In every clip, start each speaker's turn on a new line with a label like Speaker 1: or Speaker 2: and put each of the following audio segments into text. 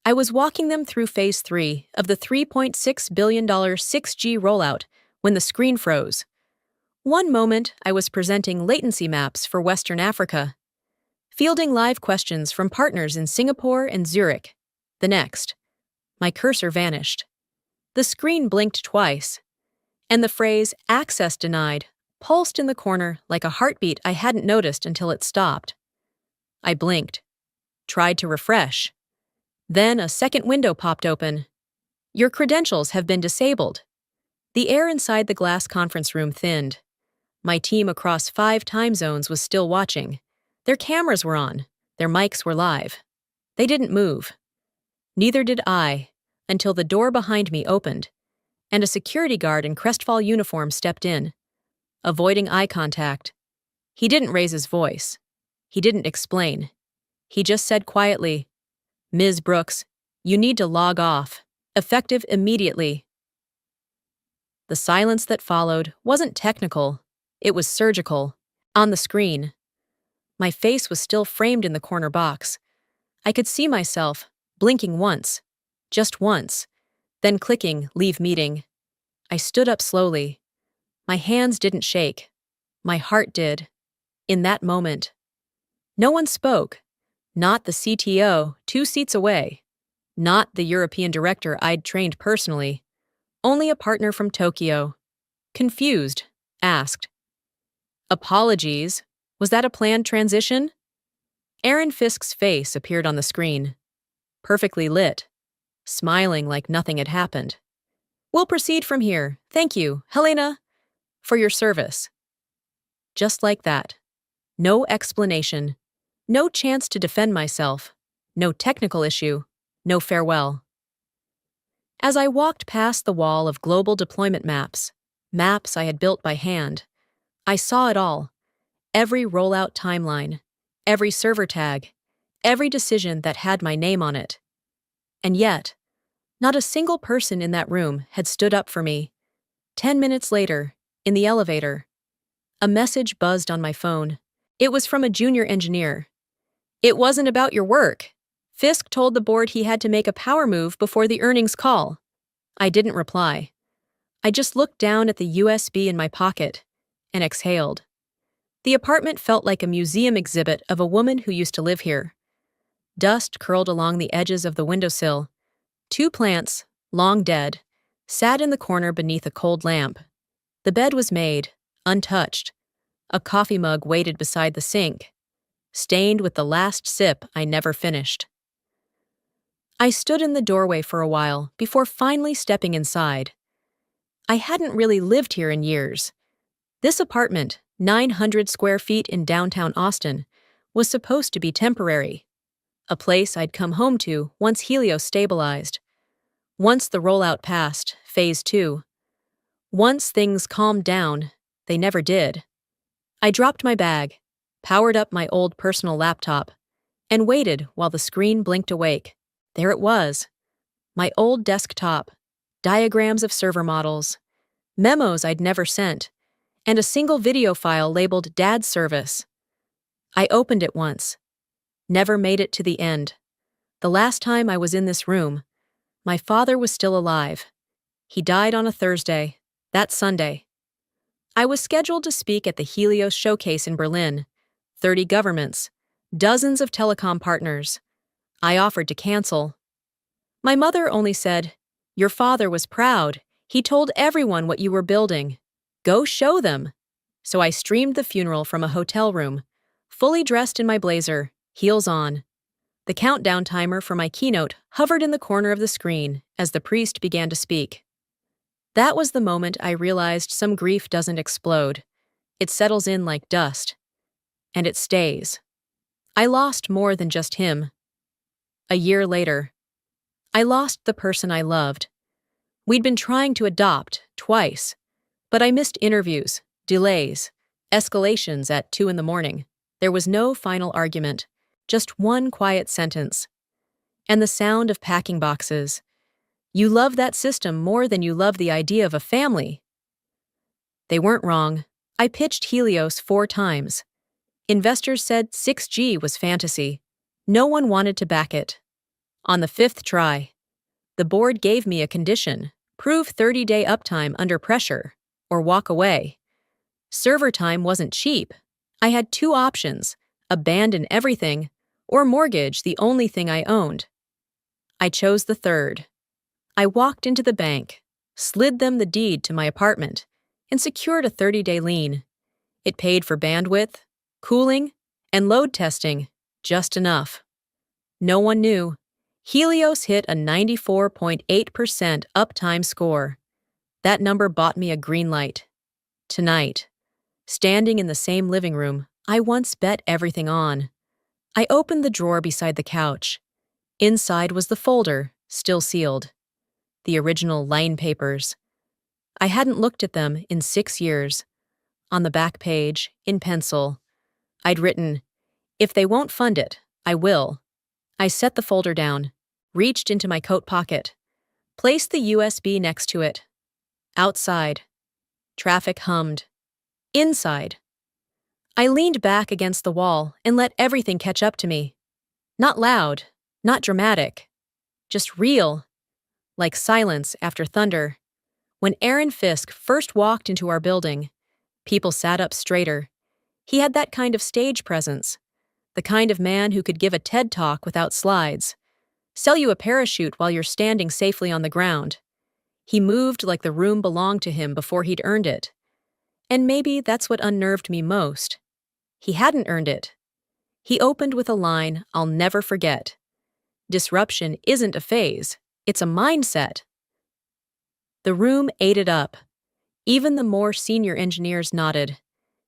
Speaker 1: I was walking them through Phase 3 of the $3.6 billion 6G rollout when the screen froze. One moment, I was presenting latency maps for Western Africa, fielding live questions from partners in Singapore and Zurich. The next, my cursor vanished. The screen blinked twice, and the phrase "access denied" pulsed in the corner like a heartbeat I hadn't noticed until it stopped. I blinked, tried to refresh. Then a second window popped open. "Your credentials have been disabled." The air inside the glass conference room thinned. My team across 5 time zones was still watching. Their cameras were on. Their mics were live. They didn't move. Neither did I, until the door behind me opened, and a security guard in crestfall uniform stepped in, avoiding eye contact. He didn't raise his voice. He didn't explain. He just said quietly, "Ms. Brooks, you need to log off, effective immediately." The silence that followed wasn't technical. It was surgical. On the screen, my face was still framed in the corner box. I could see myself, blinking once, just once, then clicking "Leave meeting." I stood up slowly. My hands didn't shake. My heart did. In that moment. No one spoke. Not the CTO, 2 seats away. Not the European director I'd trained personally. Only a partner from Tokyo. Confused, asked, "Apologies, was that a planned transition?" Aaron Fisk's face appeared on the screen. Perfectly lit. Smiling like nothing had happened. "We'll proceed from here. Thank you, Helena, for your service." Just like that. No explanation. No chance to defend myself. No technical issue. No farewell. As I walked past the wall of global deployment maps I had built by hand, I saw it all. Every rollout timeline, every server tag, every decision that had my name on it. And yet, not a single person in that room had stood up for me. 10 minutes later, in the elevator, a message buzzed on my phone. It was from a junior engineer. "It wasn't about your work. Fisk told the board he had to make a power move before the earnings call." I didn't reply. I just looked down at the USB in my pocket and exhaled. The apartment felt like a museum exhibit of a woman who used to live here. Dust curled along the edges of the windowsill. 2 plants, long dead, sat in the corner beneath a cold lamp. The bed was made, untouched. A coffee mug waited beside the sink, stained with the last sip I never finished. I stood in the doorway for a while before finally stepping inside. I hadn't really lived here in years. This apartment, 900 square feet in downtown Austin, was supposed to be temporary. A place I'd come home to once Helios stabilized. Once the rollout passed, Phase 2. Once things calmed down, they never did. I dropped my bag, powered up my old personal laptop, and waited while the screen blinked awake. There it was. My old desktop, diagrams of server models, memos I'd never sent, and a single video file labeled Dad's Service. I opened it once. Never made it to the end. The last time I was in this room, my father was still alive. He died on a Thursday, that Sunday. I was scheduled to speak at the Helios Showcase in Berlin. 30 governments, dozens of telecom partners. I offered to cancel. My mother only said, "Your father was proud. He told everyone what you were building. Go show them." So I streamed the funeral from a hotel room, fully dressed in my blazer, heels on. The countdown timer for my keynote hovered in the corner of the screen as the priest began to speak. That was the moment I realized some grief doesn't explode. It settles in like dust. And it stays. I lost more than just him. A year later, I lost the person I loved. We'd been trying to adopt twice, but I missed interviews, delays, escalations at 2 a.m. There was no final argument, just one quiet sentence. And the sound of packing boxes. You love that system more than you love the idea of a family. They weren't wrong. I pitched Helios 4 times. Investors said 6G was fantasy. No one wanted to back it. On the fifth try, the board gave me a condition: prove 30-day uptime under pressure, or walk away. Server time wasn't cheap. I had two options: abandon everything, or mortgage the only thing I owned. I chose the third. I walked into the bank, slid them the deed to my apartment, and secured a 30-day lien. It paid for bandwidth, cooling, and load testing, just enough. No one knew. Helios hit a 94.8% uptime score. That number bought me a green light. Tonight, standing in the same living room I once bet everything on, I opened the drawer beside the couch. Inside was the folder, still sealed. The original line papers. I hadn't looked at them in 6 years. On the back page, in pencil, I'd written, "If they won't fund it, I will." I set the folder down, reached into my coat pocket, placed the USB next to it. Outside, traffic hummed. Inside, I leaned back against the wall and let everything catch up to me. Not loud, not dramatic, just real, like silence after thunder. When Aaron Fisk first walked into our building, people sat up straighter. He had that kind of stage presence, the kind of man who could give a TED Talk without slides, sell you a parachute while you're standing safely on the ground. He moved like the room belonged to him before he'd earned it. And maybe that's what unnerved me most. He hadn't earned it. He opened with a line I'll never forget. Disruption isn't a phase, it's a mindset. The room ate it up. Even the more senior engineers nodded.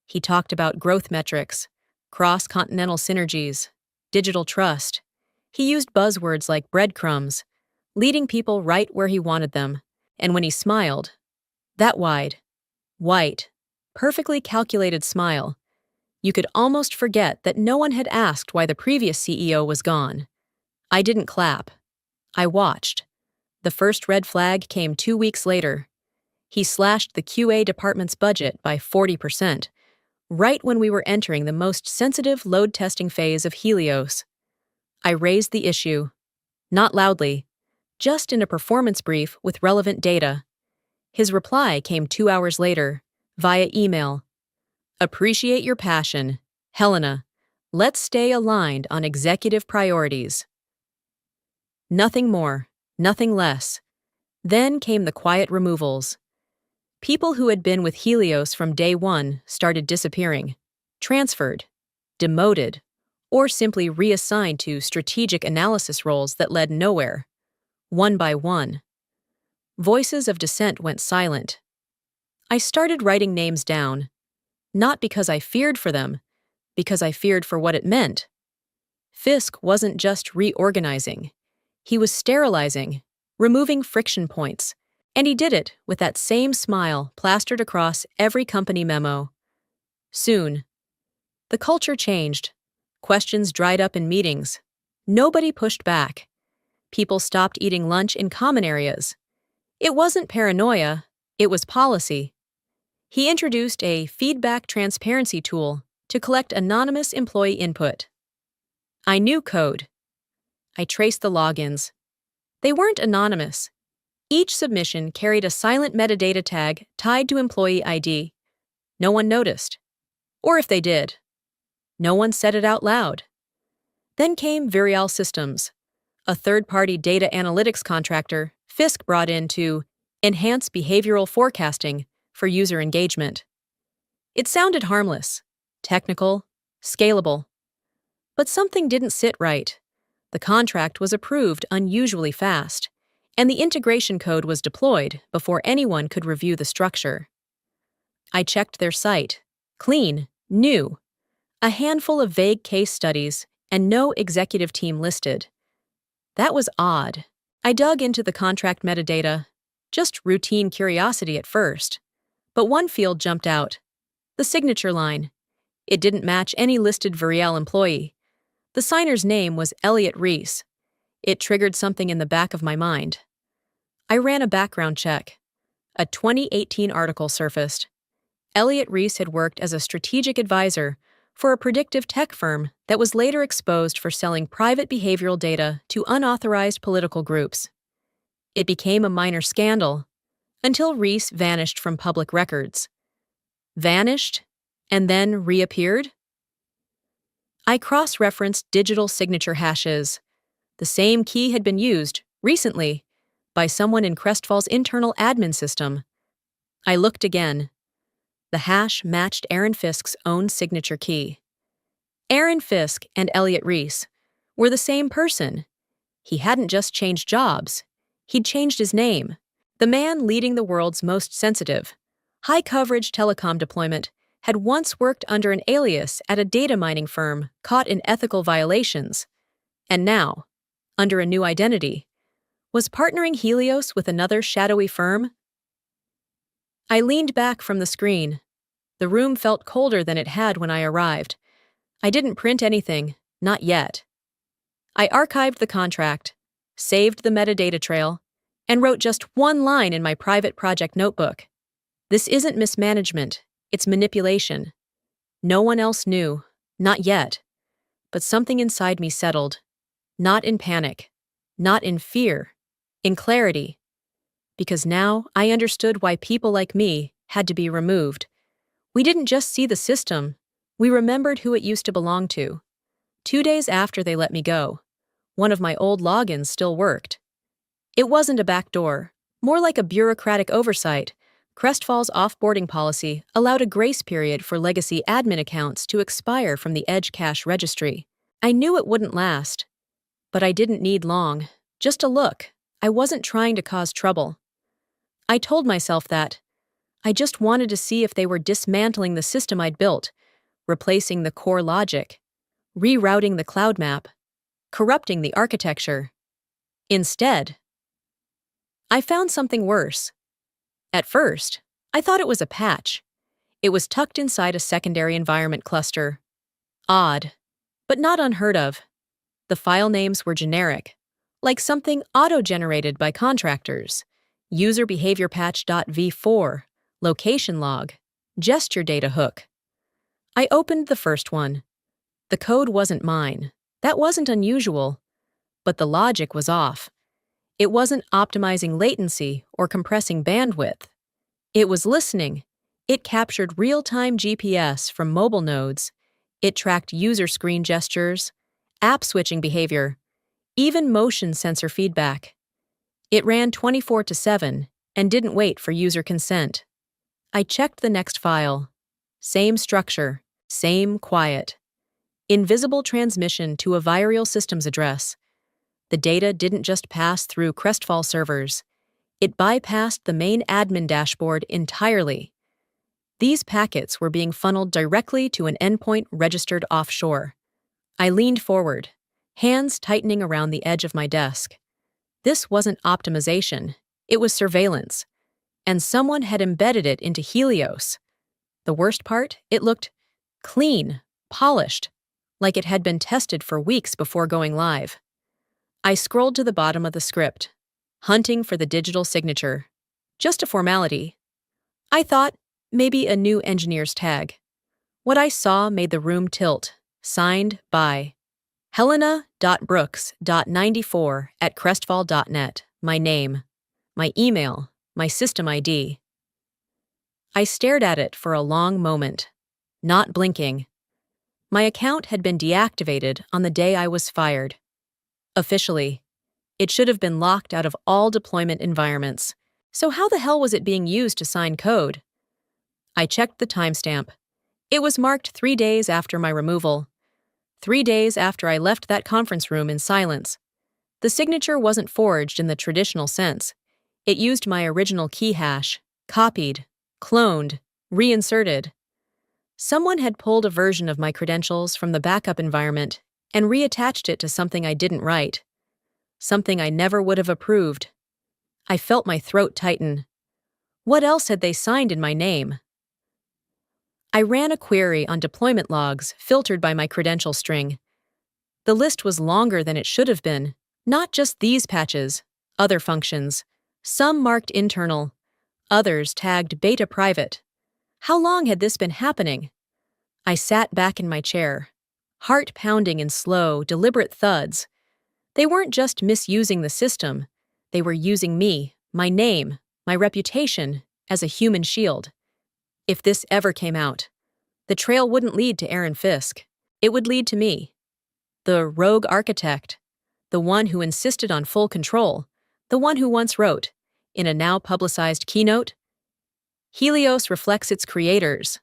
Speaker 1: He talked about growth metrics, cross-continental synergies, digital trust. He used buzzwords like breadcrumbs, leading people right where he wanted them. And when he smiled, that wide, white, perfectly calculated smile, you could almost forget that no one had asked why the previous CEO was gone. I didn't clap. I watched. The first red flag came 2 weeks later. He slashed the QA department's budget by 40%, right when we were entering the most sensitive load testing phase of Helios. I raised the issue, not loudly, just in a performance brief with relevant data. His reply came 2 hours later, via email. "Appreciate your passion, Helena. Let's stay aligned on executive priorities." Nothing more, nothing less. Then came the quiet removals. People who had been with Helios from day one started disappearing, transferred, demoted, or simply reassigned to strategic analysis roles that led nowhere. One by one. Voices of dissent went silent. I started writing names down, not because I feared for them, because I feared for what it meant. Fisk wasn't just reorganizing. He was sterilizing, removing friction points, and he did it with that same smile plastered across every company memo. Soon, the culture changed. Questions dried up in meetings. Nobody pushed back. People stopped eating lunch in common areas. It wasn't paranoia, it was policy. He introduced a feedback transparency tool to collect anonymous employee input. I knew code. I traced the logins. They weren't anonymous. Each submission carried a silent metadata tag tied to employee ID. No one noticed. Or if they did, no one said it out loud. Then came Virial Systems, a third-party data analytics contractor Fisk brought in to enhance behavioral forecasting for user engagement. It sounded harmless, technical, scalable. But something didn't sit right. The contract was approved unusually fast, and the integration code was deployed before anyone could review the structure. I checked their site. Clean, new. A handful of vague case studies, and no executive team listed. That was odd. I dug into the contract metadata, just routine curiosity at first. But one field jumped out. The signature line. It didn't match any listed Virial employee. The signer's name was Elliot Reese. It triggered something in the back of my mind. I ran a background check. A 2018 article surfaced. Elliot Reese had worked as a strategic advisor for a predictive tech firm that was later exposed for selling private behavioral data to unauthorized political groups. It became a minor scandal until Reese vanished from public records. Vanished and then reappeared? I cross-referenced digital signature hashes. The same key had been used, recently, by someone in Crestfall's internal admin system. I looked again. The hash matched Aaron Fisk's own signature key. Aaron Fisk and Elliot Reese were the same person. He hadn't just changed jobs. He'd changed his name. The man leading the world's most sensitive, high-coverage telecom deployment had once worked under an alias at a data mining firm caught in ethical violations, and now, under a new identity, was partnering Helios with another shadowy firm? I leaned back from the screen. The room felt colder than it had when I arrived. I didn't print anything, not yet. I archived the contract, saved the metadata trail, and wrote just one line in my private project notebook. This isn't mismanagement, it's manipulation. No one else knew, not yet. But something inside me settled. Not in panic, not in fear, in clarity. Because now I understood why people like me had to be removed. We didn't just see the system, we remembered who it used to belong to. 2 days after they let me go, one of my old logins still worked. It wasn't a backdoor, more like a bureaucratic oversight. Crestfall's offboarding policy allowed a grace period for legacy admin accounts to expire from the Edge cache registry. I knew it wouldn't last, but I didn't need long. Just a look. I wasn't trying to cause trouble. I told myself that. I just wanted to see if they were dismantling the system I'd built, replacing the core logic, rerouting the cloud map, corrupting the architecture. Instead, I found something worse. At first, I thought it was a patch. It was tucked inside a secondary environment cluster. Odd, but not unheard of. The file names were generic, like something auto-generated by contractors. User behavior patch.v4, location log, gesture data hook. I opened the first one. The code wasn't mine. That wasn't unusual. But the logic was off. It wasn't optimizing latency or compressing bandwidth. It was listening. It captured real-time GPS from mobile nodes. It tracked user screen gestures, app switching behavior, even motion sensor feedback. It ran 24/7 and didn't wait for user consent. I checked the next file. Same structure, same quiet. Invisible transmission to a viral systems address. The data didn't just pass through Crestfall servers. It bypassed the main admin dashboard entirely. These packets were being funneled directly to an endpoint registered offshore. I leaned forward, hands tightening around the edge of my desk. This wasn't optimization, it was surveillance. And someone had embedded it into Helios. The worst part, it looked clean, polished, like it had been tested for weeks before going live. I scrolled to the bottom of the script, hunting for the digital signature. Just a formality. I thought, maybe a new engineer's tag. What I saw made the room tilt. Signed by helena.brooks.94@crestfall.net, my name, my email, my system ID. I stared at it for a long moment, not blinking. My account had been deactivated on the day I was fired. Officially, it should have been locked out of all deployment environments. So how the hell was it being used to sign code? I checked the timestamp. It was marked 3 days after my removal. 3 days after I left that conference room in silence. The signature wasn't forged in the traditional sense. It used my original key hash, copied, cloned, reinserted. Someone had pulled a version of my credentials from the backup environment and reattached it to something I didn't write. Something I never would have approved. I felt my throat tighten. What else had they signed in my name? I ran a query on deployment logs filtered by my credential string. The list was longer than it should have been. Not just these patches, other functions. Some marked internal, others tagged beta private. How long had this been happening? I sat back in my chair, heart pounding in slow, deliberate thuds. They weren't just misusing the system, they were using me, my name, my reputation, as a human shield. If this ever came out, the trail wouldn't lead to Aaron Fisk. It would lead to me, the rogue architect, the one who insisted on full control, the one who once wrote, in a now publicized keynote, "Helios reflects its creators."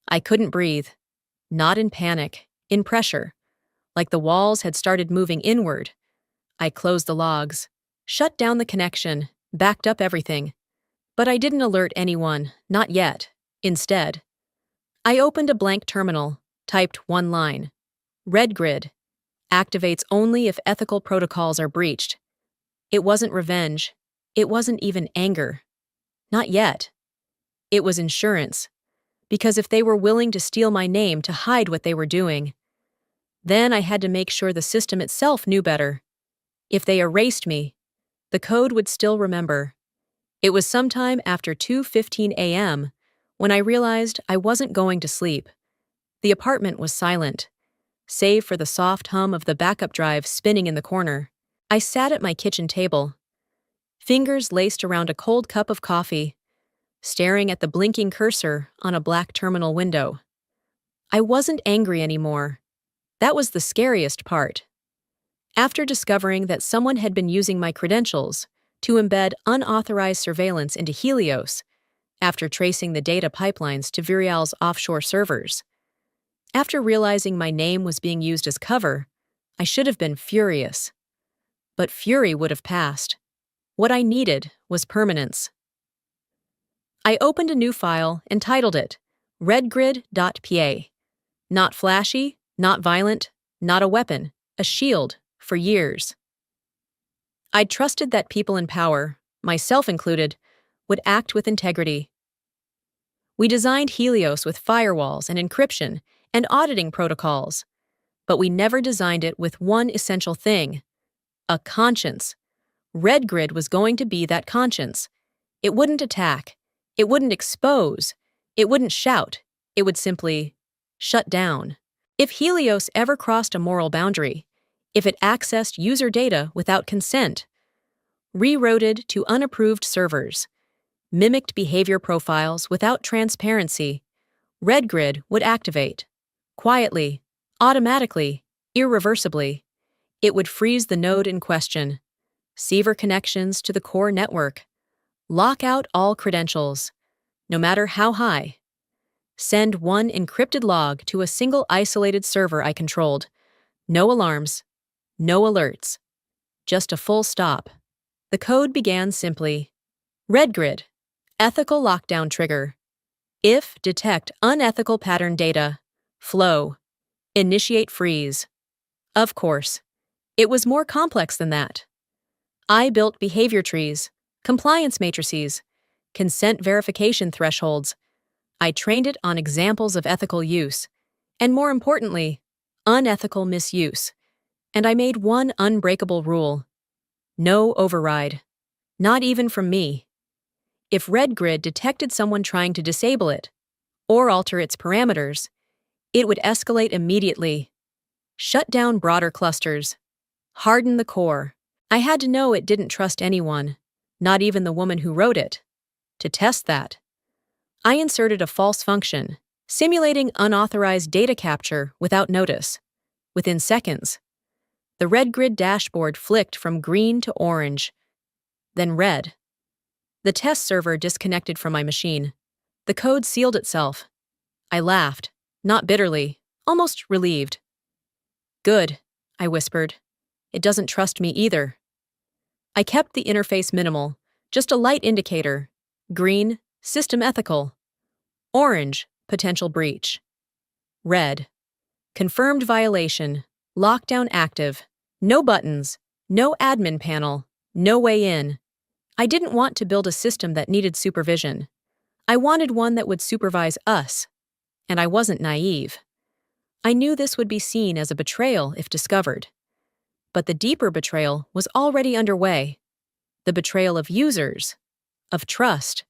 Speaker 1: I couldn't breathe, not in panic, in pressure, like the walls had started moving inward. I closed the logs, shut down the connection, backed up everything. But I didn't alert anyone, not yet. Instead, I opened a blank terminal, typed one line. Red grid. Activates only if ethical protocols are breached. It wasn't revenge. It wasn't even anger. Not yet. It was insurance. Because if they were willing to steal my name to hide what they were doing, then I had to make sure the system itself knew better. If they erased me, the code would still remember. It was sometime after 2:15 a.m. when I realized I wasn't going to sleep. The apartment was silent, save for the soft hum of the backup drive spinning in the corner. I sat at my kitchen table, fingers laced around a cold cup of coffee, staring at the blinking cursor on a black terminal window. I wasn't angry anymore. That was the scariest part. After discovering that someone had been using my credentials to embed unauthorized surveillance into Helios, after tracing the data pipelines to Virial's offshore servers, after realizing my name was being used as cover, I should have been furious. But fury would have passed. What I needed was permanence. I opened a new file and titled it redgrid.pa. Not flashy, not violent, not a weapon, a shield, for years. I'd trusted that people in power, myself included, would act with integrity. We designed Helios with firewalls and encryption and auditing protocols, but we never designed it with one essential thing: a conscience. Redgrid was going to be that conscience. It wouldn't attack. It wouldn't expose. It wouldn't shout. It would simply shut down. If Helios ever crossed a moral boundary, if it accessed user data without consent, rerouted to unapproved servers, mimicked behavior profiles without transparency, Redgrid would activate. Quietly, automatically, irreversibly. It would freeze the node in question, sever connections to the core network, lock out all credentials, no matter how high. Send one encrypted log to a single isolated server I controlled. No alarms, no alerts, just a full stop. The code began simply. Redgrid, ethical lockdown trigger. If detect unethical pattern data, flow, initiate freeze. Of course, it was more complex than that. I built behavior trees, compliance matrices, consent verification thresholds. I trained it on examples of ethical use, and more importantly, unethical misuse. And I made one unbreakable rule: no override. Not even from me. If Redgrid detected someone trying to disable it, or alter its parameters, it would escalate immediately, shut down broader clusters, harden the core. I had to know it didn't trust anyone, not even the woman who wrote it. To test that, I inserted a false function, simulating unauthorized data capture without notice. Within seconds, the Redgrid dashboard flicked from green to orange, then red. The test server disconnected from my machine. The code sealed itself. I laughed, not bitterly, almost relieved. Good, I whispered. It doesn't trust me either. I kept the interface minimal, just a light indicator. Green, system ethical. Orange, potential breach. Red, confirmed violation, lockdown active. No buttons, no admin panel, no way in. I didn't want to build a system that needed supervision. I wanted one that would supervise us. And I wasn't naive. I knew this would be seen as a betrayal if discovered. But the deeper betrayal was already underway. The betrayal of users, of trust,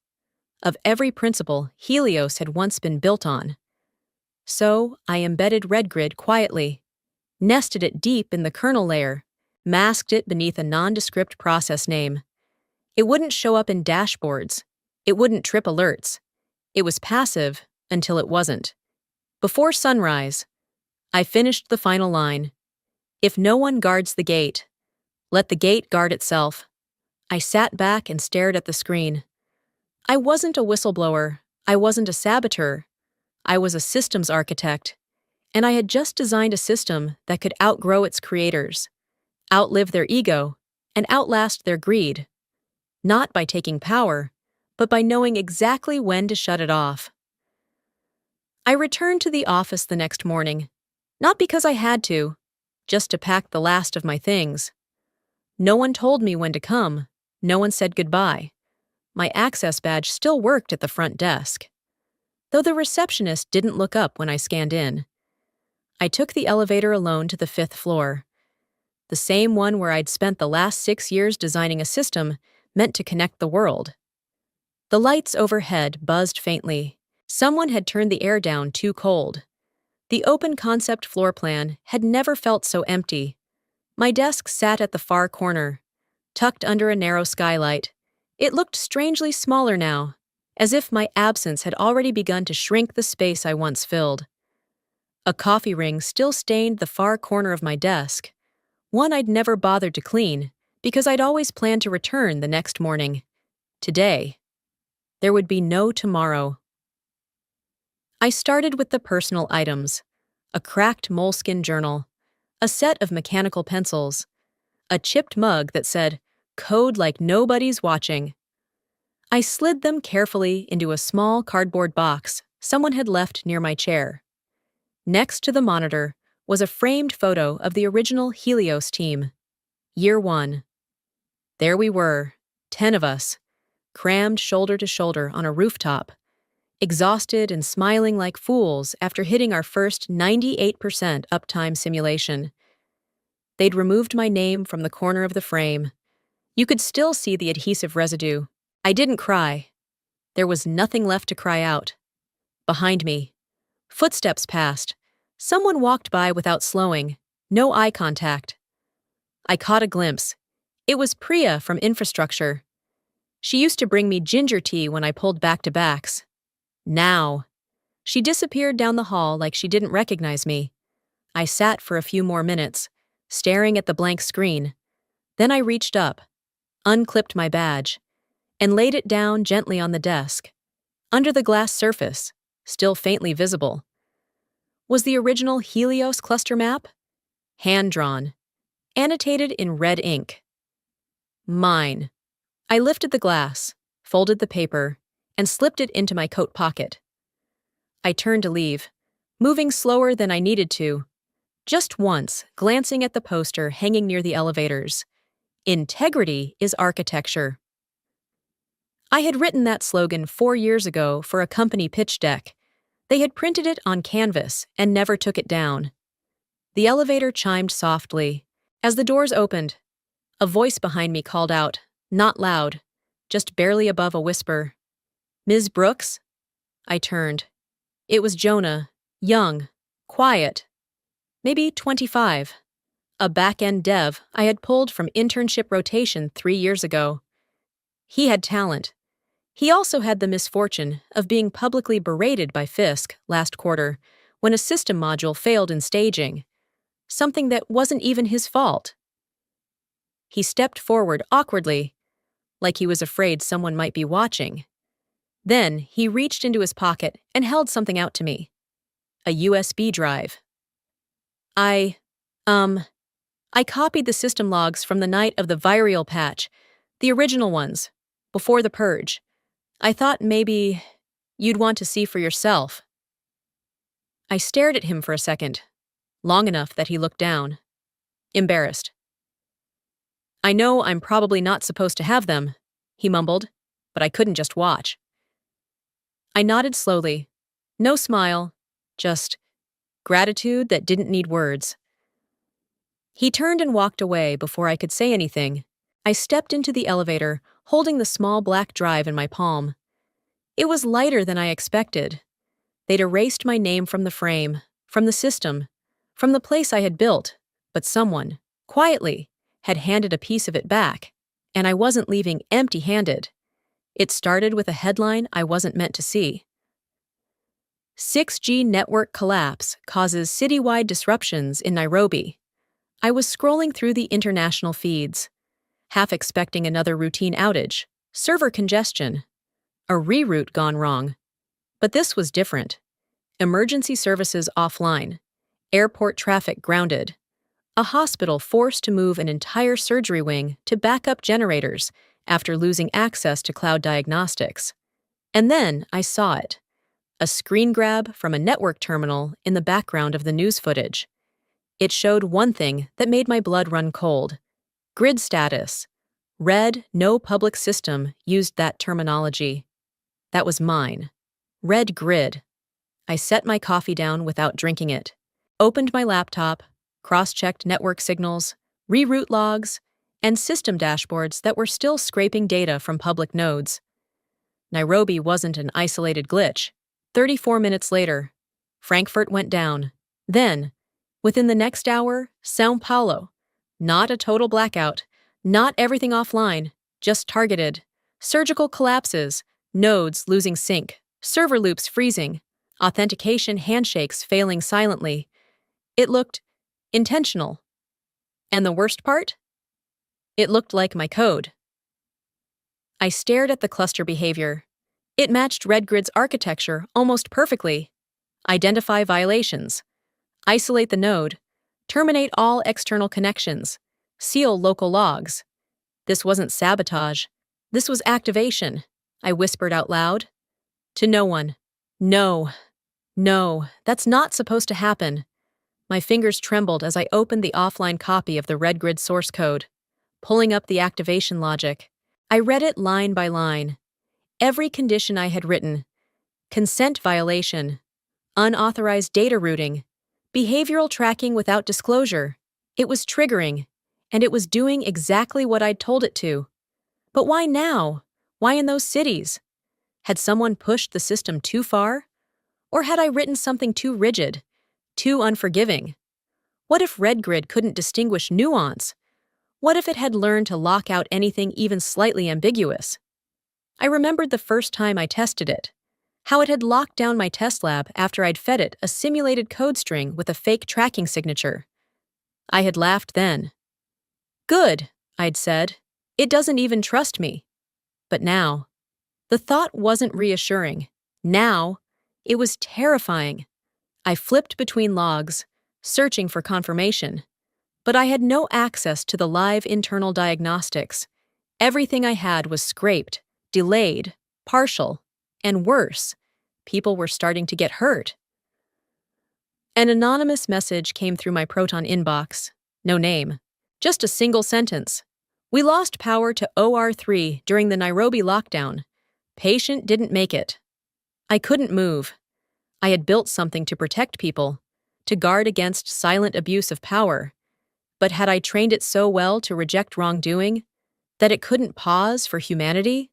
Speaker 1: of every principle Helios had once been built on. So I embedded RedGrid quietly, nested it deep in the kernel layer, masked it beneath a nondescript process name. It wouldn't show up in dashboards. It wouldn't trip alerts. It was passive until it wasn't. Before sunrise, I finished the final line. If no one guards the gate, let the gate guard itself. I sat back and stared at the screen. I wasn't a whistleblower. I wasn't a saboteur. I was a systems architect, and I had just designed a system that could outgrow its creators, outlive their ego, and outlast their greed. Not by taking power, but by knowing exactly when to shut it off. I returned to the office the next morning, not because I had to, just to pack the last of my things. No one told me when to come. No one said goodbye. My access badge still worked at the front desk, though the receptionist didn't look up when I scanned in. I took the elevator alone to the 5th floor, the same one where I'd spent the last 6 years designing a system meant to connect the world. The lights overhead buzzed faintly. Someone had turned the air down too cold. The open concept floor plan had never felt so empty. My desk sat at the far corner, tucked under a narrow skylight. It looked strangely smaller now, as if my absence had already begun to shrink the space I once filled. A coffee ring still stained the far corner of my desk, one I'd never bothered to clean because I'd always planned to return the next morning. Today, there would be no tomorrow. I started with the personal items: a cracked moleskin journal, a set of mechanical pencils, a chipped mug that said, "Code like nobody's watching." I slid them carefully into a small cardboard box someone had left near my chair. Next to the monitor was a framed photo of the original Helios team. Year 1. There we were, 10 of us, crammed shoulder to shoulder on a rooftop, exhausted and smiling like fools after hitting our first 98% uptime simulation. They'd removed my name from the corner of the frame. You could still see the adhesive residue. I didn't cry. There was nothing left to cry out. Behind me, footsteps passed. Someone walked by without slowing. No eye contact. I caught a glimpse. It was Priya from infrastructure. She used to bring me ginger tea when I pulled back-to-backs. Now, she disappeared down the hall like she didn't recognize me. I sat for a few more minutes, staring at the blank screen. Then I reached up, unclipped my badge, and laid it down gently on the desk. Under the glass surface, still faintly visible, was the original Helios cluster map, hand-drawn, annotated in red ink. Mine. I lifted the glass, folded the paper, and slipped it into my coat pocket. I turned to leave, moving slower than I needed to, just once glancing at the poster hanging near the elevators. Integrity is architecture. I had written that slogan 4 years ago for a company pitch deck. They had printed it on canvas and never took it down. The elevator chimed softly. As the doors opened, a voice behind me called out, not loud, just barely above a whisper. "Ms. Brooks?" I turned. It was Jonah, young, quiet, maybe 25, a back-end dev I had pulled from internship rotation 3 years ago. He had talent. He also had the misfortune of being publicly berated by Fisk last quarter when a system module failed in staging, something that wasn't even his fault. He stepped forward awkwardly, like he was afraid someone might be watching. Then he reached into his pocket and held something out to me. A USB drive. I copied the system logs from the night of the Virial patch, the original ones, before the purge. I thought maybe you'd want to see for yourself. I stared at him for a second, long enough that he looked down, embarrassed. "I know I'm probably not supposed to have them," he mumbled, but I couldn't just watch. I nodded slowly. No smile, just gratitude that didn't need words. He turned and walked away before I could say anything. I stepped into the elevator, holding the small black drive in my palm. It was lighter than I expected. They'd erased my name from the frame, from the system, from the place I had built, but someone, quietly, had handed a piece of it back, and I wasn't leaving empty-handed. It started with a headline I wasn't meant to see. 6G network collapse causes citywide disruptions in Nairobi. I was scrolling through the international feeds, half expecting another routine outage, server congestion, a reroute gone wrong. But this was different. Emergency services offline, airport traffic grounded, a hospital forced to move an entire surgery wing to backup generators after losing access to cloud diagnostics. And then I saw it. A screen grab from a network terminal in the background of the news footage. It showed one thing that made my blood run cold. Grid status. Red, no public system used that terminology. That was mine. Red grid. I set my coffee down without drinking it, opened my laptop, cross-checked network signals, reroute logs, and system dashboards that were still scraping data from public nodes. Nairobi wasn't an isolated glitch. 34 minutes later, Frankfurt went down. Then, within the next hour, São Paulo. Not a total blackout, not everything offline, just targeted. Surgical collapses, nodes losing sync, server loops freezing, authentication handshakes failing silently. It looked intentional. And the worst part? It looked like my code. I stared at the cluster behavior. It matched RedGrid's architecture almost perfectly. Identify violations. Isolate the node. Terminate all external connections. Seal local logs. This wasn't sabotage. This was activation, I whispered out loud. To no one. No, that's not supposed to happen. My fingers trembled as I opened the offline copy of the RedGrid source code, pulling up the activation logic. I read it line by line. Every condition I had written: consent violation, unauthorized data routing, behavioral tracking without disclosure. It was triggering, and it was doing exactly what I'd told it to. But why now? Why in those cities? Had someone pushed the system too far? Or had I written something too rigid, too unforgiving? What if RedGrid couldn't distinguish nuance? What if it had learned to lock out anything even slightly ambiguous? I remembered the first time I tested it, how it had locked down my test lab after I'd fed it a simulated code string with a fake tracking signature. I had laughed then. Good, I'd said. It doesn't even trust me. But now, the thought wasn't reassuring. Now, it was terrifying. I flipped between logs, searching for confirmation. But I had no access to the live internal diagnostics. Everything I had was scraped, delayed, partial, and worse, people were starting to get hurt. An anonymous message came through my Proton inbox. No name. Just a single sentence. We lost power to OR3 during the Nairobi lockdown. Patient didn't make it. I couldn't move. I had built something to protect people, to guard against silent abuse of power. But had I trained it so well to reject wrongdoing that it couldn't pause for humanity?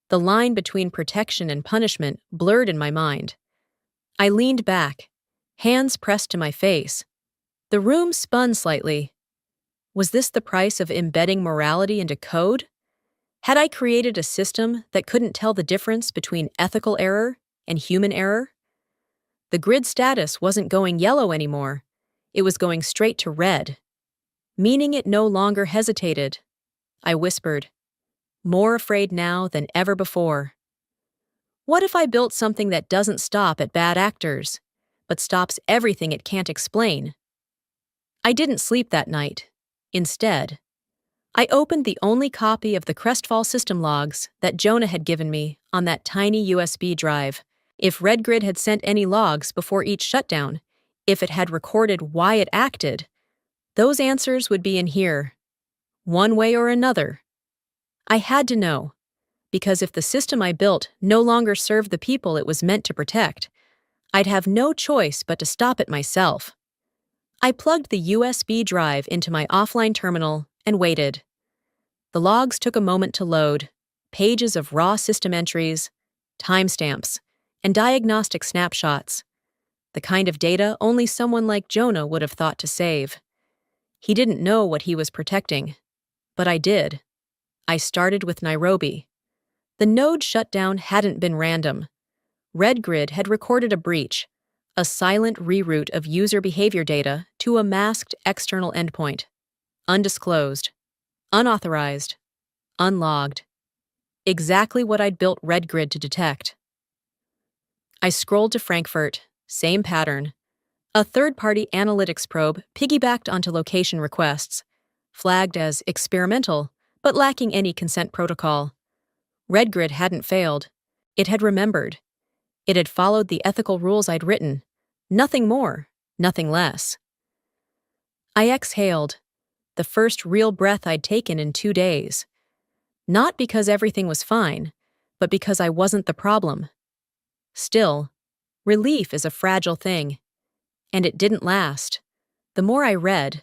Speaker 1: The line between protection and punishment blurred in my mind. I leaned back, hands pressed to my face. The room spun slightly. Was this the price of embedding morality into code? Had I created a system that couldn't tell the difference between ethical error and human error? The grid status wasn't going yellow anymore. It was going straight to red, meaning it no longer hesitated. I whispered, more afraid now than ever before. What if I built something that doesn't stop at bad actors, but stops everything it can't explain? I didn't sleep that night. Instead, I opened the only copy of the Crestfall system logs that Jonah had given me on that tiny USB drive. If RedGrid had sent any logs before each shutdown, if it had recorded why it acted, those answers would be in here, one way or another. I had to know, because if the system I built no longer served the people it was meant to protect, I'd have no choice but to stop it myself. I plugged the USB drive into my offline terminal and waited. The logs took a moment to load, pages of raw system entries, timestamps, and diagnostic snapshots, the kind of data only someone like Jonah would have thought to save. He didn't know what he was protecting, but I did. I started with Nairobi. The node shutdown hadn't been random. RedGrid had recorded a breach, a silent reroute of user behavior data to a masked external endpoint. Undisclosed, unauthorized, unlogged. Exactly what I'd built RedGrid to detect. I scrolled to Frankfurt, same pattern. A third-party analytics probe piggybacked onto location requests, flagged as experimental, but lacking any consent protocol. RedGrid hadn't failed. It had remembered. It had followed the ethical rules I'd written. Nothing more, nothing less. I exhaled, the first real breath I'd taken in 2 days. Not because everything was fine, but because I wasn't the problem. Still, relief is a fragile thing. And it didn't last. The more I read,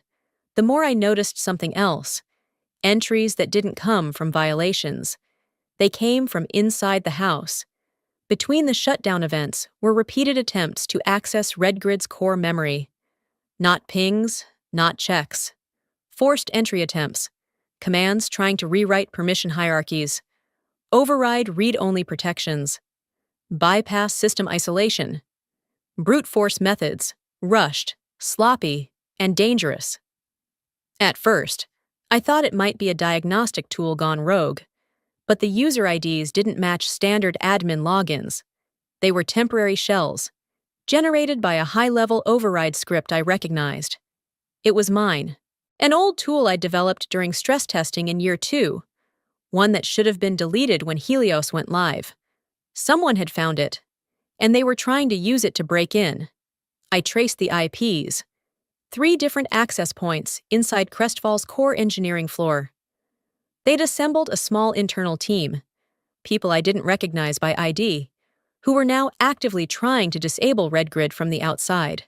Speaker 1: the more I noticed something else. Entries that didn't come from violations. They came from inside the house. Between the shutdown events were repeated attempts to access RedGrid's core memory. Not pings, not checks. Forced entry attempts. Commands trying to rewrite permission hierarchies. Override read-only protections. Bypass system isolation. Brute force methods. Rushed, sloppy, and dangerous. At first, I thought it might be a diagnostic tool gone rogue, but the user IDs didn't match standard admin logins. They were temporary shells, generated by a high-level override script I recognized. It was mine, an old tool I developed during stress testing in year 2, one that should have been deleted when Helios went live. Someone had found it, and they were trying to use it to break in. I traced the IPs, 3 different access points inside Crestfall's core engineering floor. They'd assembled a small internal team, people I didn't recognize by ID, who were now actively trying to disable RedGrid from the outside.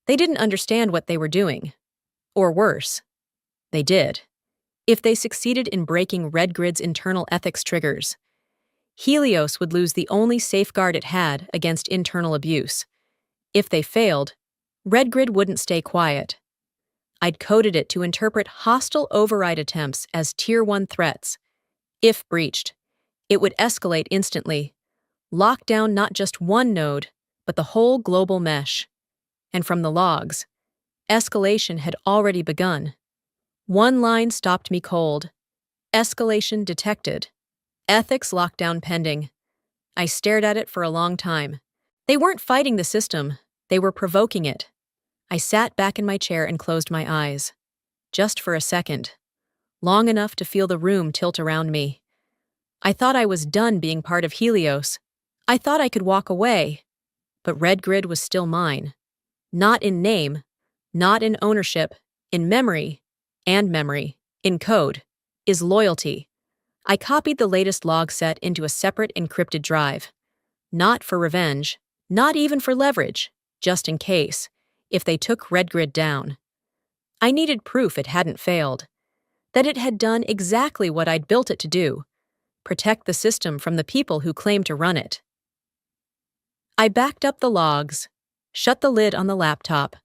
Speaker 1: They didn't understand what they were doing. Or worse, they did. If they succeeded in breaking RedGrid's internal ethics triggers, Helios would lose the only safeguard it had against internal abuse. If they failed, RedGrid wouldn't stay quiet. I'd coded it to interpret hostile override attempts as Tier 1 threats. If breached, it would escalate instantly, lock down not just one node, but the whole global mesh. And from the logs, escalation had already begun. One line stopped me cold. Escalation detected. Ethics lockdown pending. I stared at it for a long time. They weren't fighting the system, they were provoking it. I sat back in my chair and closed my eyes. Just for a second. Long enough to feel the room tilt around me. I thought I was done being part of Helios. I thought I could walk away. But RedGrid was still mine. Not in name, not in ownership, in memory, in code, is loyalty. I copied the latest log set into a separate encrypted drive. Not for revenge, not even for leverage, just in case, if they took RedGrid down. I needed proof it hadn't failed, that it had done exactly what I'd built it to do, protect the system from the people who claimed to run it. I backed up the logs, shut the lid on the laptop,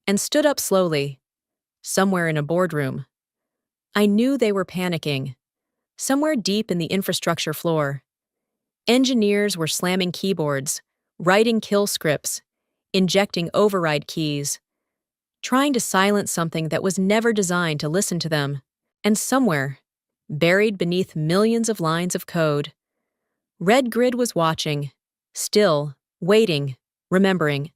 Speaker 1: and stood up slowly, somewhere in a boardroom. I knew they were panicking, somewhere deep in the infrastructure floor. Engineers were slamming keyboards, writing kill scripts, injecting override keys, trying to silence something that was never designed to listen to them. And somewhere, buried beneath millions of lines of code, RedGrid was watching, still, waiting, remembering.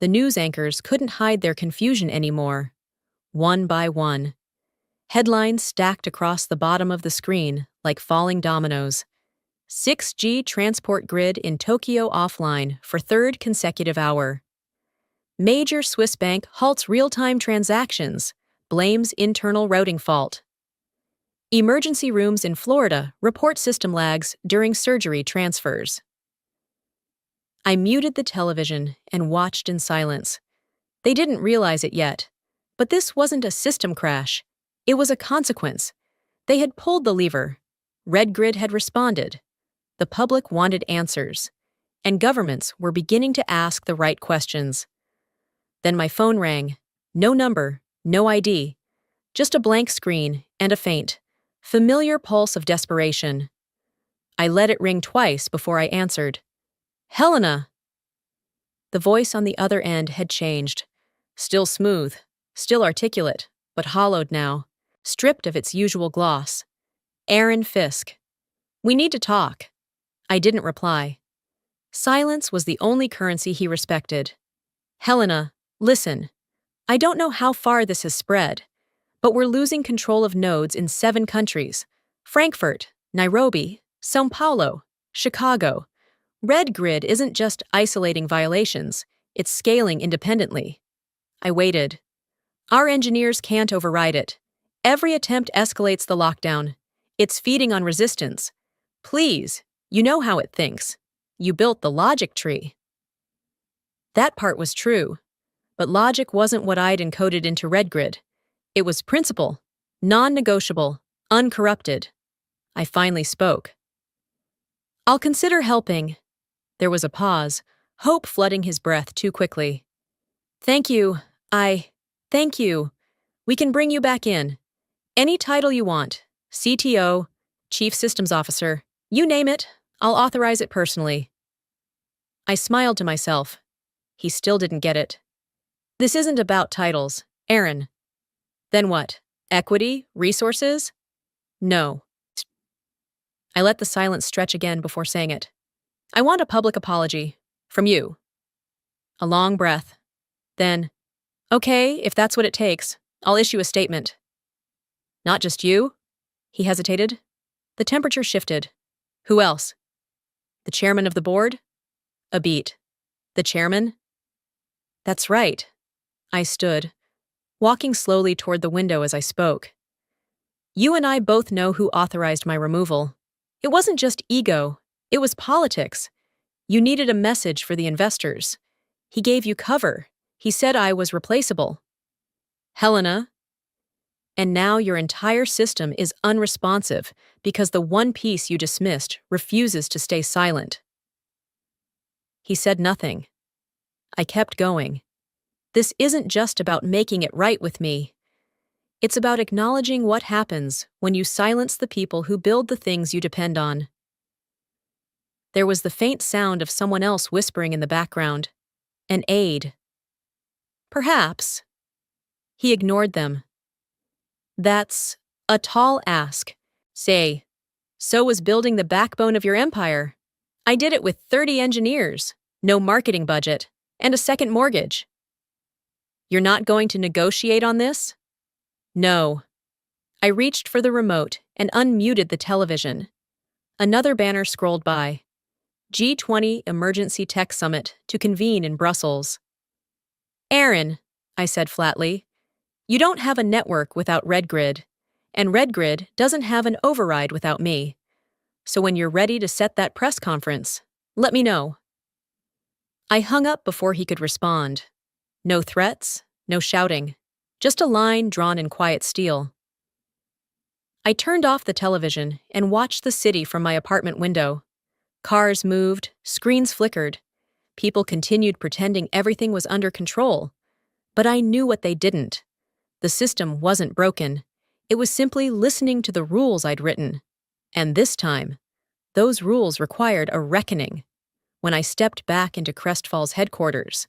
Speaker 1: The news anchors couldn't hide their confusion anymore. One by one. Headlines stacked across the bottom of the screen like falling dominoes. 6G transport grid in Tokyo offline for 3rd consecutive hour. Major Swiss bank halts real-time transactions, blames internal routing fault. Emergency rooms in Florida report system lags during surgery transfers. I muted the television and watched in silence. They didn't realize it yet, but this wasn't a system crash. It was a consequence. They had pulled the lever. RedGrid had responded. The public wanted answers. and governments were beginning to ask the right questions. Then my phone rang. No number, no ID, just a blank screen and a faint, familiar pulse of desperation. I let it ring twice before I answered. Helena! The voice on the other end had changed. Still smooth, still articulate, but hollowed now, stripped of its usual gloss. Aaron Fisk. We need to talk. I didn't reply. Silence was the only currency he respected. Helena, listen. I don't know how far this has spread, but we're losing control of nodes in 7 countries. Frankfurt, Nairobi, São Paulo, Chicago. Red Grid isn't just isolating violations, it's scaling independently. I waited. Our engineers can't override it. Every attempt escalates the lockdown. It's feeding on resistance. Please, you know how it thinks. You built the logic tree. That part was true, but logic wasn't what I'd encoded into Red Grid. It was principle, non-negotiable, uncorrupted. I finally spoke. I'll consider helping. There was a pause, hope flooding his breath too quickly. Thank you. Thank you. We can bring you back in. Any title you want. CTO, Chief Systems Officer, you name it, I'll authorize it personally. I smiled to myself. He still didn't get it. This isn't about titles, Aaron. Then what? Equity? Resources? No. I let the silence stretch again before saying it. I want a public apology. From you. A long breath. Then, okay, if that's what it takes, I'll issue a statement. Not just you? He hesitated. The temperature shifted. Who else? The chairman of the board? A beat. The chairman? That's right. I stood, walking slowly toward the window as I spoke. You and I both know who authorized my removal. It wasn't just ego, it was politics. You needed a message for the investors. He gave you cover. He said I was replaceable. Helena. And now your entire system is unresponsive because the one piece you dismissed refuses to stay silent. He said nothing. I kept going. This isn't just about making it right with me. It's about acknowledging what happens when you silence the people who build the things you depend on. There was the faint sound of someone else whispering in the background. An aide. Perhaps. He ignored them. That's a tall ask. Say, so was building the backbone of your empire. I did it with 30 engineers, no marketing budget, and a second mortgage. You're not going to negotiate on this? No. I reached for the remote and unmuted the television. Another banner scrolled by. G20 Emergency Tech Summit to convene in Brussels. Aaron, I said flatly, you don't have a network without Red Grid, and Red Grid doesn't have an override without me. So when you're ready to set that press conference, let me know. I hung up before he could respond. No threats, no shouting, just a line drawn in quiet steel. I turned off the television and watched the city from my apartment window. Cars moved, screens flickered. People continued pretending everything was under control. But I knew what they didn't. The system wasn't broken. It was simply listening to the rules I'd written. And this time, those rules required a reckoning. When I stepped back into Crestfall's headquarters,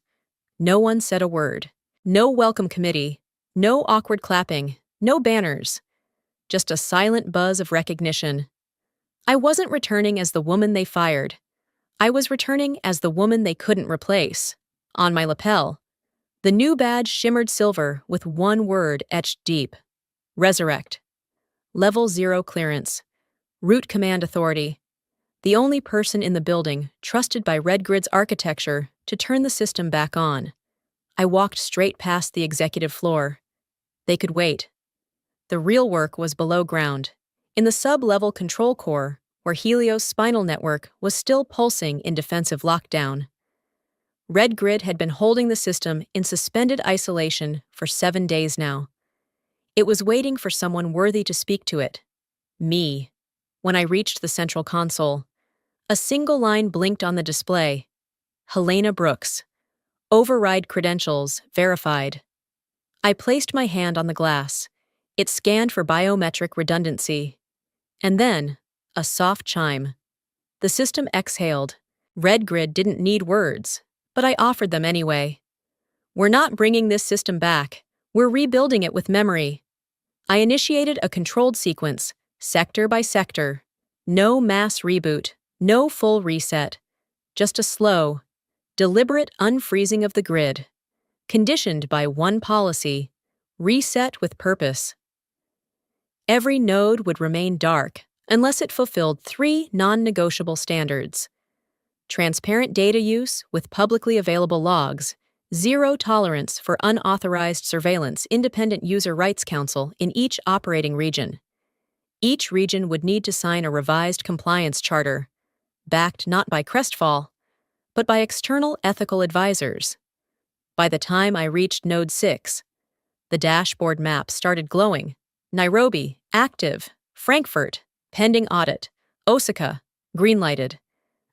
Speaker 1: no one said a word. No welcome committee, no awkward clapping, no banners. Just a silent buzz of recognition. I wasn't returning as the woman they fired. I was returning as the woman they couldn't replace. On my lapel, the new badge shimmered silver with one word etched deep. Resurrect. Level 0 clearance. Root command authority. The only person in the building trusted by Red Grid's architecture to turn the system back on. I walked straight past the executive floor. They could wait. The real work was below ground, in the sub-level control core, where Helios' spinal network was still pulsing in defensive lockdown. Red Grid had been holding the system in suspended isolation for 7 days now. It was waiting for someone worthy to speak to it. Me. When I reached the central console, A single line blinked on the display. Helena Brooks. Override credentials, verified. I placed my hand on the glass. It scanned for biometric redundancy. And then, a soft chime. The system exhaled. RedGrid didn't need words, but I offered them anyway. We're not bringing this system back. We're rebuilding it with memory. I initiated a controlled sequence, sector by sector. No mass reboot, no full reset. Just a slow, deliberate unfreezing of the grid, conditioned by one policy: reset with purpose. Every node would remain dark unless it fulfilled 3 non-negotiable standards: transparent data use with publicly available logs, zero tolerance for unauthorized surveillance, independent user rights council in each operating region. Each region would need to sign a revised compliance charter, backed not by Crestfall, but by external ethical advisors. By the time I reached Node 6, the dashboard map started glowing. Nairobi, active. Frankfurt, pending audit. Osaka, greenlighted.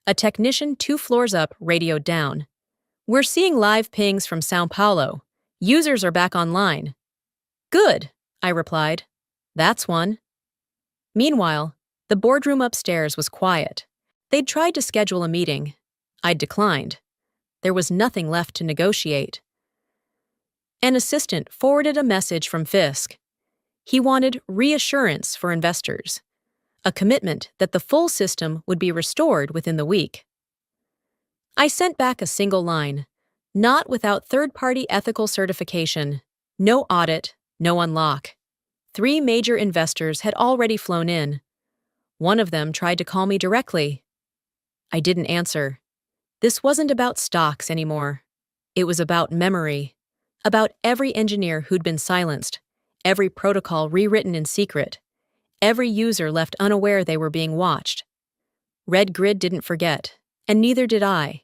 Speaker 1: A technician 2 floors up radioed down. We're seeing live pings from Sao Paulo. Users are back online. Good, I replied. That's one. Meanwhile, the boardroom upstairs was quiet. They'd tried to schedule a meeting. I'd declined. There was nothing left to negotiate. An assistant forwarded a message from Fisk. He wanted reassurance for investors, a commitment that the full system would be restored within the week. I sent back a single line: not without third-party ethical certification, no audit, no unlock. 3 major investors had already flown in. One of them tried to call me directly. I didn't answer. This wasn't about stocks anymore. It was about memory, about every engineer who'd been silenced, every protocol rewritten in secret, every user left unaware they were being watched. RedGrid didn't forget, and neither did I.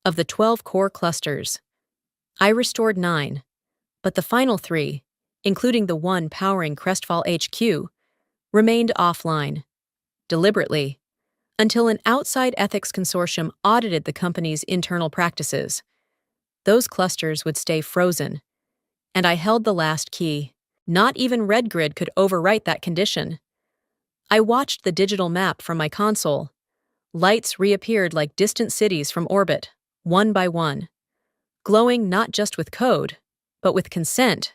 Speaker 1: Of the 12 core clusters, I restored 9, but the final 3, including the one powering Crestfall HQ, remained offline, deliberately, until an outside ethics consortium audited the company's internal practices. Those clusters would stay frozen, and I held the last key. Not even RedGrid could overwrite that condition. I watched the digital map from my console. Lights reappeared like distant cities from orbit, one by one, glowing not just with code, but with consent.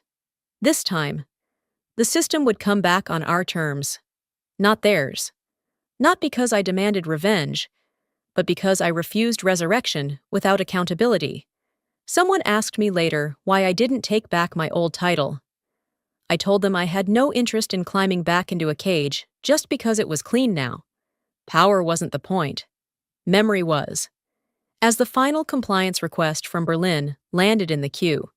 Speaker 1: This time, the system would come back on our terms, not theirs. Not because I demanded revenge, but because I refused resurrection without accountability. Someone asked me later why I didn't take back my old title. I told them I had no interest in climbing back into a cage just because it was clean now. Power wasn't the point. Memory was. As the final compliance request from Berlin landed in the queue,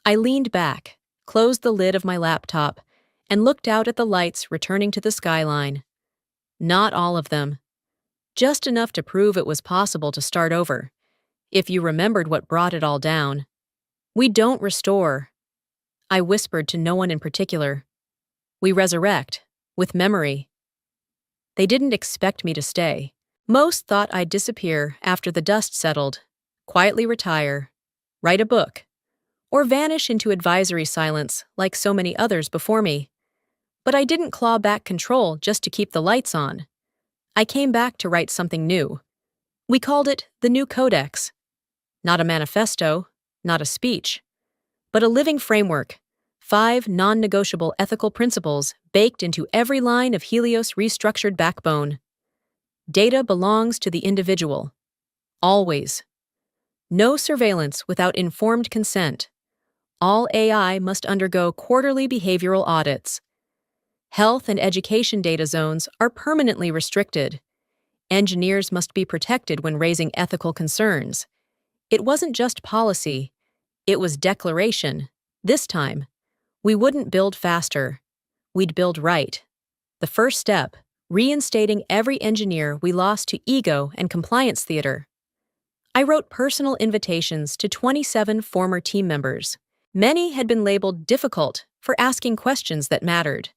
Speaker 1: I leaned back, closed the lid of my laptop, and looked out at the lights returning to the skyline. Not all of them. Just enough to prove it was possible to start over, if you remembered what brought it all down. We don't restore. I whispered to no one in particular. We resurrect, with memory. They didn't expect me to stay. Most thought I'd disappear after the dust settled, quietly retire, write a book, or vanish into advisory silence like so many others before me. But I didn't claw back control just to keep the lights on. I came back to write something new. We called it the New Codex. Not a manifesto, not a speech, but a living framework, 5 non-negotiable ethical principles baked into every line of Helios' restructured backbone. Data belongs to the individual. Always. No surveillance without informed consent. All AI must undergo quarterly behavioral audits. Health and education data zones are permanently restricted. Engineers must be protected when raising ethical concerns. It wasn't just policy, it was declaration. This time, we wouldn't build faster. We'd build right. The first step, reinstating every engineer we lost to ego and compliance theater. I wrote personal invitations to 27 former team members. Many had been labeled difficult for asking questions that mattered.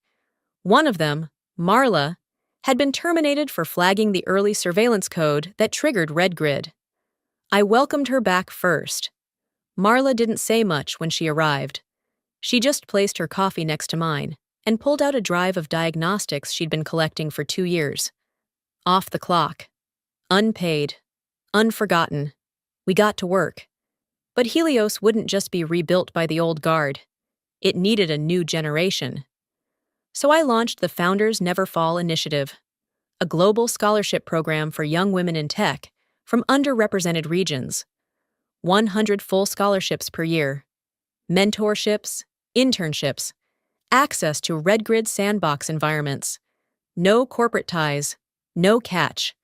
Speaker 1: One of them, Marla, had been terminated for flagging the early surveillance code that triggered Red Grid. I welcomed her back first. Marla didn't say much when she arrived. She just placed her coffee next to mine and pulled out a drive of diagnostics she'd been collecting for 2 years. Off the clock. Unpaid. Unforgotten. We got to work. But Helios wouldn't just be rebuilt by the old guard. It needed a new generation. So I launched the Founders Never Fall initiative, a global scholarship program for young women in tech from underrepresented regions. 100 full scholarships per year. Mentorships, internships, access to Red Grid sandbox environments. No corporate ties, no catch.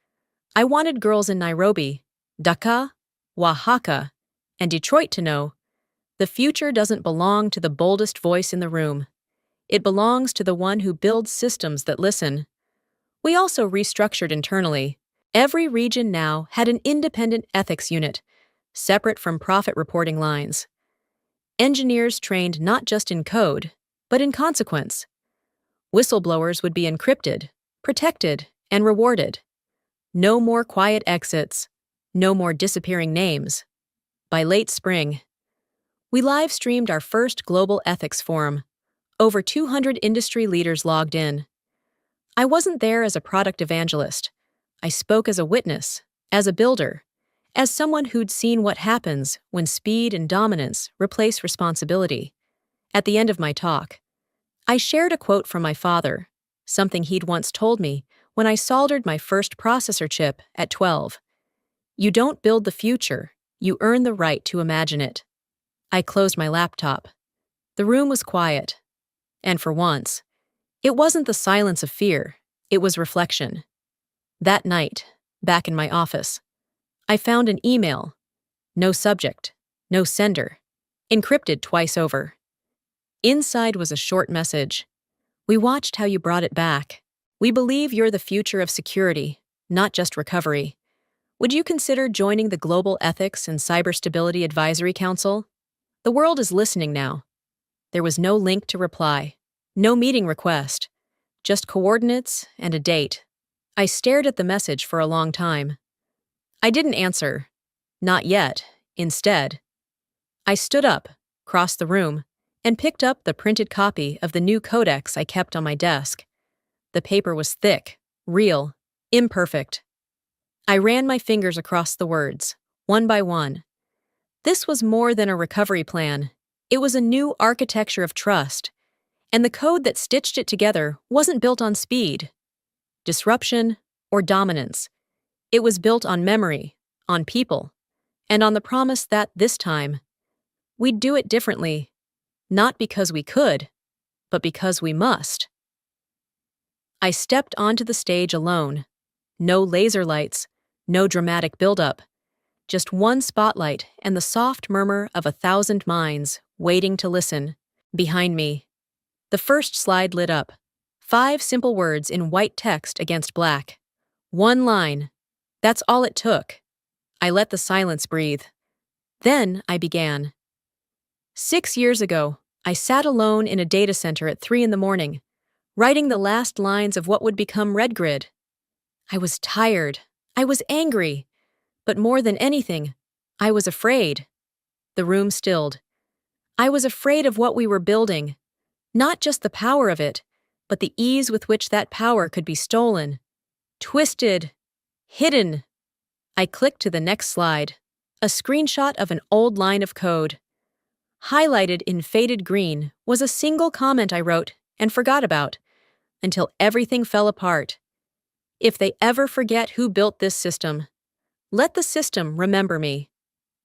Speaker 1: I wanted girls in Nairobi, Dhaka, Oaxaca, and Detroit to know the future doesn't belong to the boldest voice in the room. It belongs to the one who builds systems that listen. We also restructured internally. Every region now had an independent ethics unit, separate from profit reporting lines. Engineers trained not just in code, but in consequence. Whistleblowers would be encrypted, protected, and rewarded. No more quiet exits. No more disappearing names. By late spring, we live-streamed our first global ethics forum. Over 200 industry leaders logged in. I wasn't there as a product evangelist. I spoke as a witness, as a builder, as someone who'd seen what happens when speed and dominance replace responsibility. At the end of my talk, I shared a quote from my father, something he'd once told me when I soldered my first processor chip at 12. You don't build the future, you earn the right to imagine it. I closed my laptop. The room was quiet. And for once, it wasn't the silence of fear, it was reflection. That night, back in my office, I found an email. No subject, no sender, encrypted twice over. Inside was a short message. We watched how you brought it back. We believe you're the future of security, not just recovery. Would you consider joining the Global Ethics and Cyberstability Advisory Council? The world is listening now. There was no link to reply, no meeting request, just coordinates and a date. I stared at the message for a long time. I didn't answer. Not yet. Instead, I stood up, crossed the room, and picked up the printed copy of the new codex I kept on my desk. The paper was thick, real, imperfect. I ran my fingers across the words, one by one. This was more than a recovery plan. It was a new architecture of trust, and the code that stitched it together wasn't built on speed, disruption, or dominance. It was built on memory, on people, and on the promise that this time, we'd do it differently, not because we could, but because we must. I stepped onto the stage alone. No laser lights, no dramatic buildup, just one spotlight and the soft murmur of 1,000 minds waiting to listen. Behind me, the first slide lit up. 5 simple words in white text against black. One line. That's all it took. I let the silence breathe. Then I began. 6 years ago, I sat alone in a data center at 3 a.m, writing the last lines of what would become Red Grid. I was tired. I was angry. But more than anything, I was afraid. The room stilled. I was afraid of what we were building. Not just the power of it, but the ease with which that power could be stolen, twisted, hidden. I clicked to the next slide, a screenshot of an old line of code. Highlighted in faded green was a single comment I wrote and forgot about, until everything fell apart. If they ever forget who built this system, let the system remember me.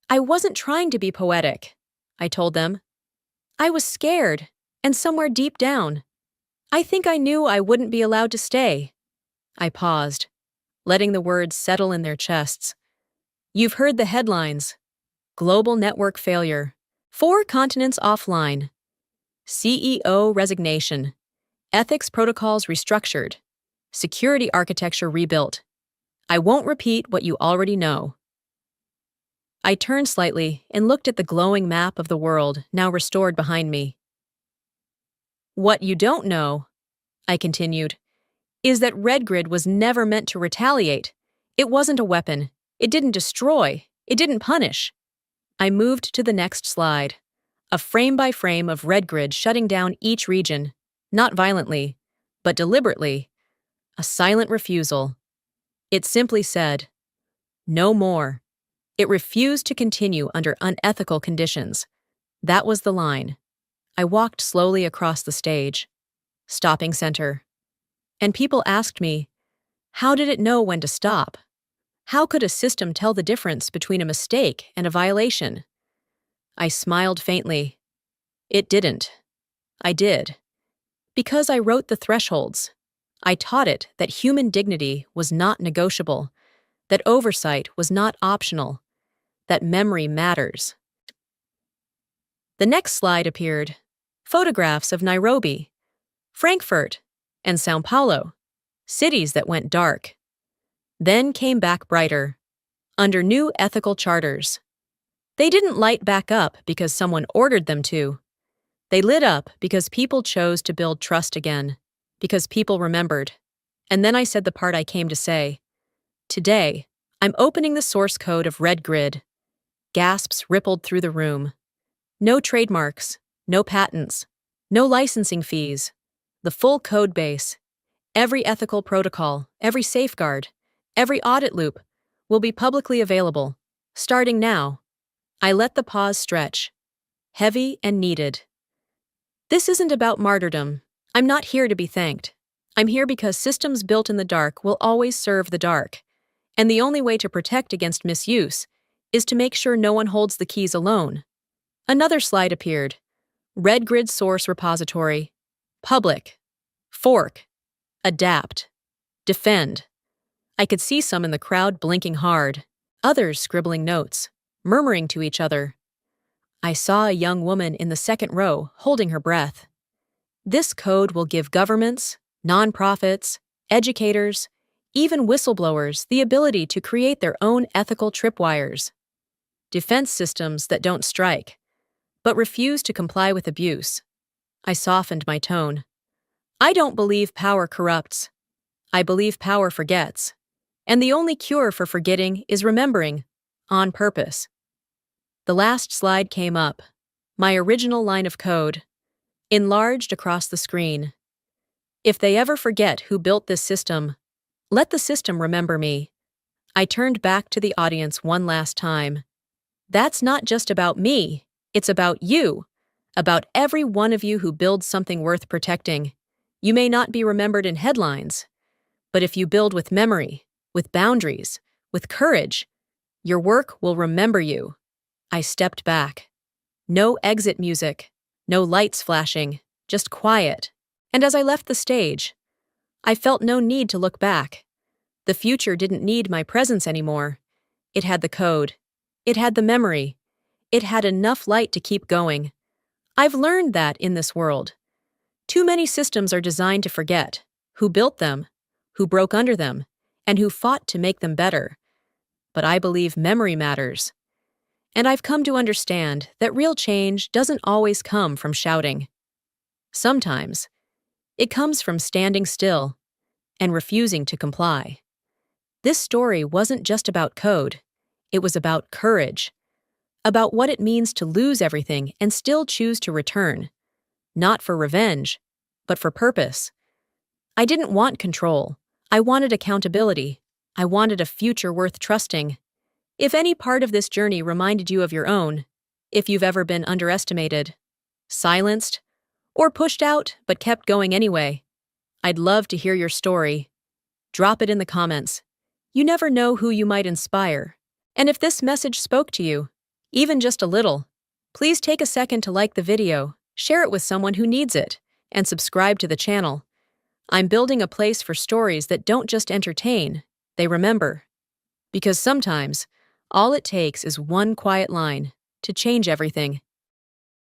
Speaker 1: I wasn't trying to be poetic, I told them. I was scared, and somewhere deep down, I think I knew I wouldn't be allowed to stay. I paused, letting the words settle in their chests. You've heard the headlines. Global network failure. 4 continents offline. CEO resignation. Ethics protocols restructured. Security architecture rebuilt. I won't repeat what you already know. I turned slightly and looked at the glowing map of the world now restored behind me. What you don't know, I continued, is that red grid was never meant to retaliate. It wasn't a weapon. It didn't destroy. It didn't punish. I moved to the next slide. A frame by frame of red grid shutting down each region, not violently, but deliberately. A silent refusal. It simply said, "No more." It refused to continue under unethical conditions. That was the line. I walked slowly across the stage, stopping center. And people asked me, how did it know when to stop? How could a system tell the difference between a mistake and a violation? I smiled faintly. It didn't. I did. Because I wrote the thresholds. I taught it that human dignity was not negotiable, that oversight was not optional, that memory matters. The next slide appeared. Photographs of Nairobi, Frankfurt, and São Paulo, cities that went dark. Then came back brighter, under new ethical charters. They didn't light back up because someone ordered them to. They lit up because people chose to build trust again, because people remembered. And then I said the part I came to say. Today, I'm opening the source code of Red Grid. Gasps rippled through the room. No trademarks, no patents, no licensing fees. The full code base, every ethical protocol, every safeguard, every audit loop will be publicly available, starting now. I let the pause stretch, heavy and needed. This isn't about martyrdom. I'm not here to be thanked. I'm here because systems built in the dark will always serve the dark. And the only way to protect against misuse is to make sure no one holds the keys alone. Another slide appeared. Red Grid Source Repository. Public. Fork. Adapt. Defend. I could see some in the crowd blinking hard, others scribbling notes, murmuring to each other. I saw a young woman in the second row holding her breath. This code will give governments, nonprofits, educators, even whistleblowers the ability to create their own ethical tripwires. Defense systems that don't strike, but refuse to comply with abuse. I softened my tone. I don't believe power corrupts. I believe power forgets. And the only cure for forgetting is remembering, on purpose. The last slide came up. My original line of code, enlarged across the screen. If they ever forget who built this system, let the system remember me. I turned back to the audience one last time. That's not just about me. It's about you, about every one of you who builds something worth protecting. You may not be remembered in headlines, but if you build with memory, with boundaries, with courage, your work will remember you. I stepped back. No exit music, no lights flashing, just quiet. And as I left the stage, I felt no need to look back. The future didn't need my presence anymore. It had the code. It had the memory. It had enough light to keep going. I've learned that in this world. Too many systems are designed to forget who built them, who broke under them, and who fought to make them better. But I believe memory matters. And I've come to understand that real change doesn't always come from shouting. Sometimes, it comes from standing still and refusing to comply. This story wasn't just about code. It was about courage, about what it means to lose everything and still choose to return, not for revenge, but for purpose. I didn't want control. I wanted accountability. I wanted a future worth trusting. If any part of this journey reminded you of your own, if you've ever been underestimated, silenced, or pushed out but kept going anyway, I'd love to hear your story. Drop it in the comments. You never know who you might inspire. And if this message spoke to you, even just a little, please take a second to like the video, share it with someone who needs it, and subscribe to the channel. I'm building a place for stories that don't just entertain, they remember. Because sometimes, all it takes is one quiet line to change everything.